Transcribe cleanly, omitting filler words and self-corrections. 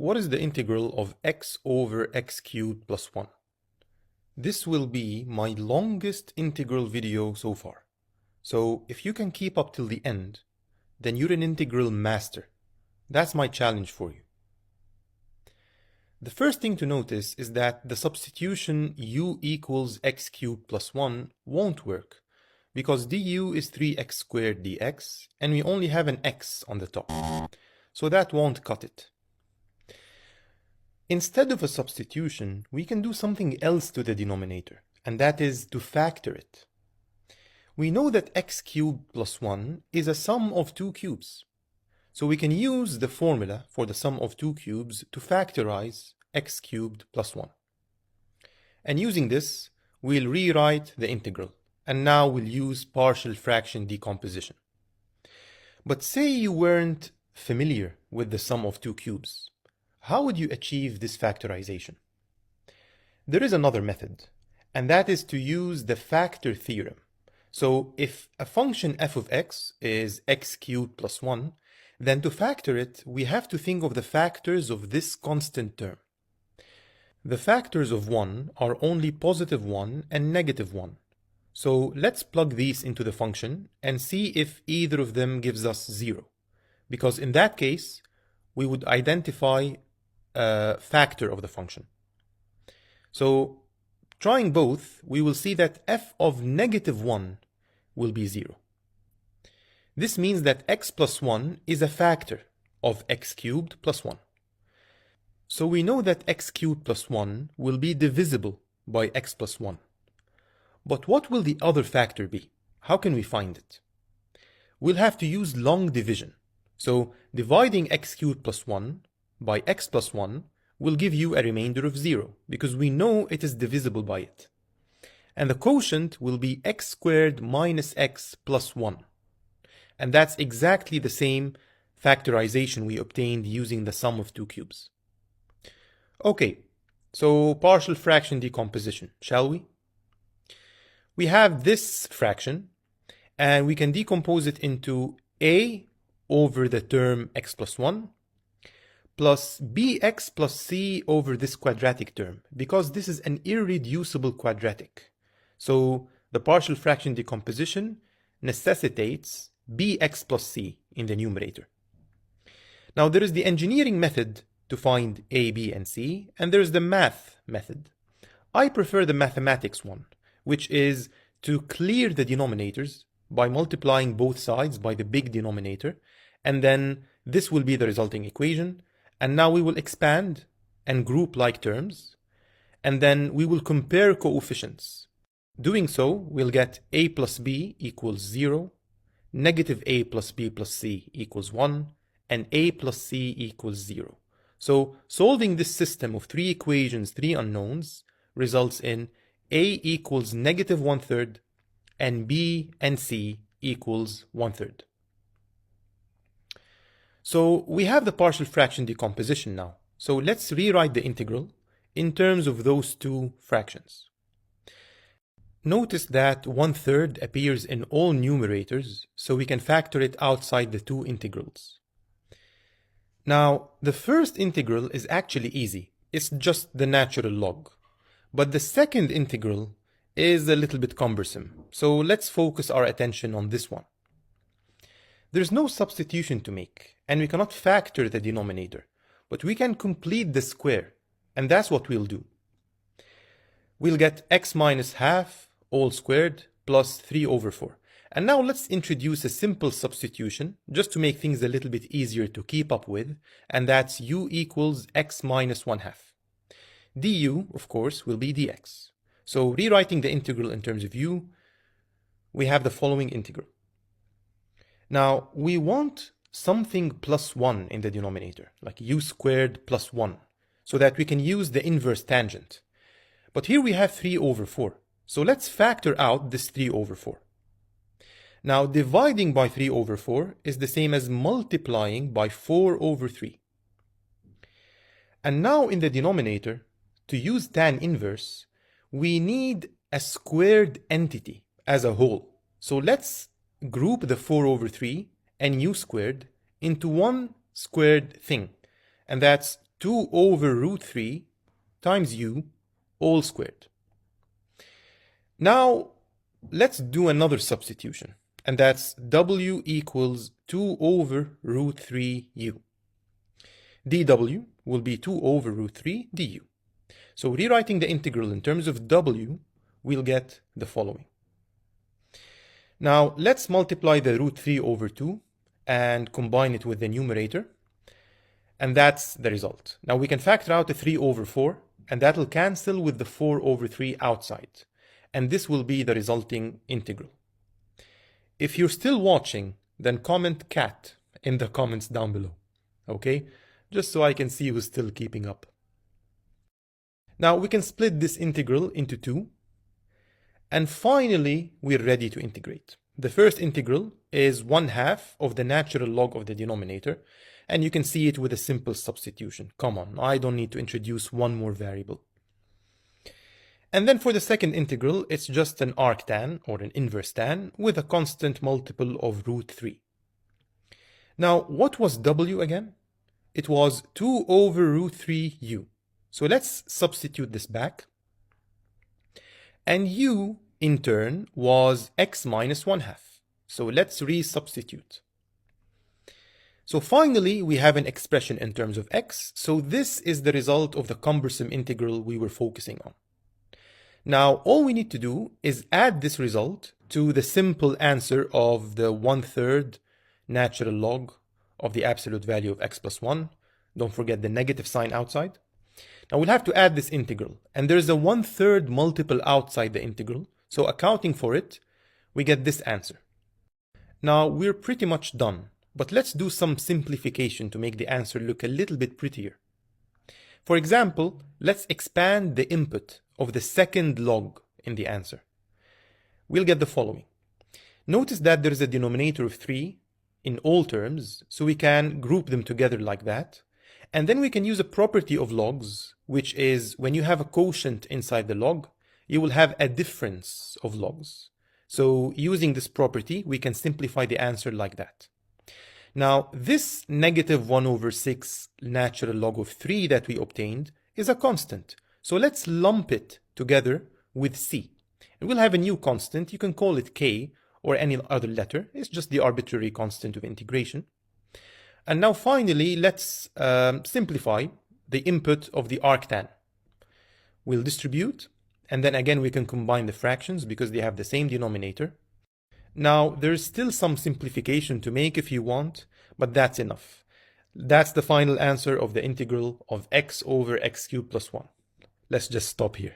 what is the integral of x over x cubed plus 1? This will be my longest integral video so far. So if you can keep up till the end, then you're an integral master. That's my challenge for you. The first thing to notice is that the substitution u equals x cubed plus 1 won't work, because du is 3x squared dx, and we only have an x on the top. So that won't cut it. Instead of a substitution, we can do something else to the denominator, and that is to factor it. We know that x cubed plus 1 is a sum of two cubes. So we can use the formula for the sum of two cubes to factorize x cubed plus 1. And using this, we'll rewrite the integral, and now we'll use partial fraction decomposition. But say you weren't familiar with the sum of two cubes. How would you achieve this factorization? There is another method, and that is to use the factor theorem. So if a function f of x is x cubed plus 1, then to factor it, we have to think of the factors of this constant term. The factors of 1 are only positive 1 and negative 1. So let's plug these into the function and see if either of them gives us 0. Because in that case, we would identify a factor of the function. So trying both, we will see that f of negative 1 will be 0. This means that x plus 1 is a factor of x cubed plus 1. So we know that x cubed plus 1 will be divisible by x plus 1. But what will the other factor be? How can we find it? We'll have to use long division. So dividing x cubed plus 1 by x plus 1 will give you a remainder of 0, because we know it is divisible by it. And the quotient will be x squared minus x plus 1. And that's exactly the same factorization we obtained using the sum of two cubes. Okay, so partial fraction decomposition, shall we? We have this fraction, and we can decompose it into a over the term x plus 1, plus bx plus c over this quadratic term, because this is an irreducible quadratic. So the partial fraction decomposition necessitates bx plus c in the numerator. Now there is the engineering method to find a, b, and c, and there is the math method. I prefer the mathematics one, which is to clear the denominators by multiplying both sides by the big denominator, and then this will be the resulting equation, and now we will expand and group like terms, and then we will compare coefficients. Doing so, we'll get a plus b equals 0, negative a plus b plus c equals 1, and a plus c equals 0. So solving this system of three equations, three unknowns, results in a equals negative 1/3 and b and c equals 1/3. So we have the partial fraction decomposition now. So let's rewrite the integral in terms of those two fractions. Notice that 1/3 appears in all numerators, so we can factor it outside the two integrals. Now, the first integral is actually easy. It's just the natural log. But the second integral is a little bit cumbersome, so let's focus our attention on this one. There's no substitution to make, and we cannot factor the denominator, but we can complete the square, and that's what we'll do. We'll get x minus half all squared plus 3 over 4. And now let's introduce a simple substitution just to make things a little bit easier to keep up with, and that's u equals x minus 1/2. du, of course, will be dx. So rewriting the integral in terms of u, we have the following integral. Now we want something plus 1 in the denominator, like u squared plus 1, so that we can use the inverse tangent. But here we have 3 over 4. So let's factor out this 3 over 4. Now dividing by 3 over 4 is the same as multiplying by 4 over 3. And now in the denominator, to use tan inverse, we need a squared entity as a whole. So let's group the 4 over 3 and u squared into one squared thing, and that's 2 over root 3 times u all squared. Now, let's do another substitution, and that's w equals 2 over root 3u. dw will be 2 over root 3 du. So rewriting the integral in terms of w, we'll get the following. Now, let's multiply the root 3 over 2 and combine it with the numerator, and that's the result. Now we can factor out the 3 over 4, and that will cancel with the 4 over 3 outside, and this will be the resulting integral. If you're still watching, then comment cat in the comments down below, okay? Just so I can see who's still keeping up. Now we can split this integral into 2, and finally we're ready to integrate. The first integral is 1/2 of the natural log of the denominator, and you can see it with a simple substitution. Come on, I don't need to introduce one more variable. And then for the second integral, it's just an arctan, or an inverse tan, with a constant multiple of root 3. Now, what was w again? It was 2 over root 3u. So let's substitute this back. And u, in turn, was x minus 1/2. So let's resubstitute. So finally, we have an expression in terms of x. So this is the result of the cumbersome integral we were focusing on. Now, all we need to do is add this result to the simple answer of the 1/3 natural log of the absolute value of x plus 1. Don't forget the negative sign outside. Now we'll have to add this integral, and there's a 1/3 multiple outside the integral, so accounting for it, we get this answer. Now we're pretty much done, but let's do some simplification to make the answer look a little bit prettier. For example, let's expand the input of the second log in the answer. We'll get the following. Notice that there's a denominator of 3 in all terms, so we can group them together like that. And then we can use a property of logs, which is when you have a quotient inside the log, you will have a difference of logs. So using this property, we can simplify the answer like that. Now, this negative 1 over 6 natural log of 3 that we obtained is a constant. So let's lump it together with c. And we'll have a new constant. You can call it k or any other letter. It's just the arbitrary constant of integration. And now finally, let's simplify the input of the arctan. We'll distribute, and then again we can combine the fractions because they have the same denominator. Now, there's still some simplification to make if you want, but that's enough. That's the final answer of the integral of x over x cubed plus 1. Let's just stop here.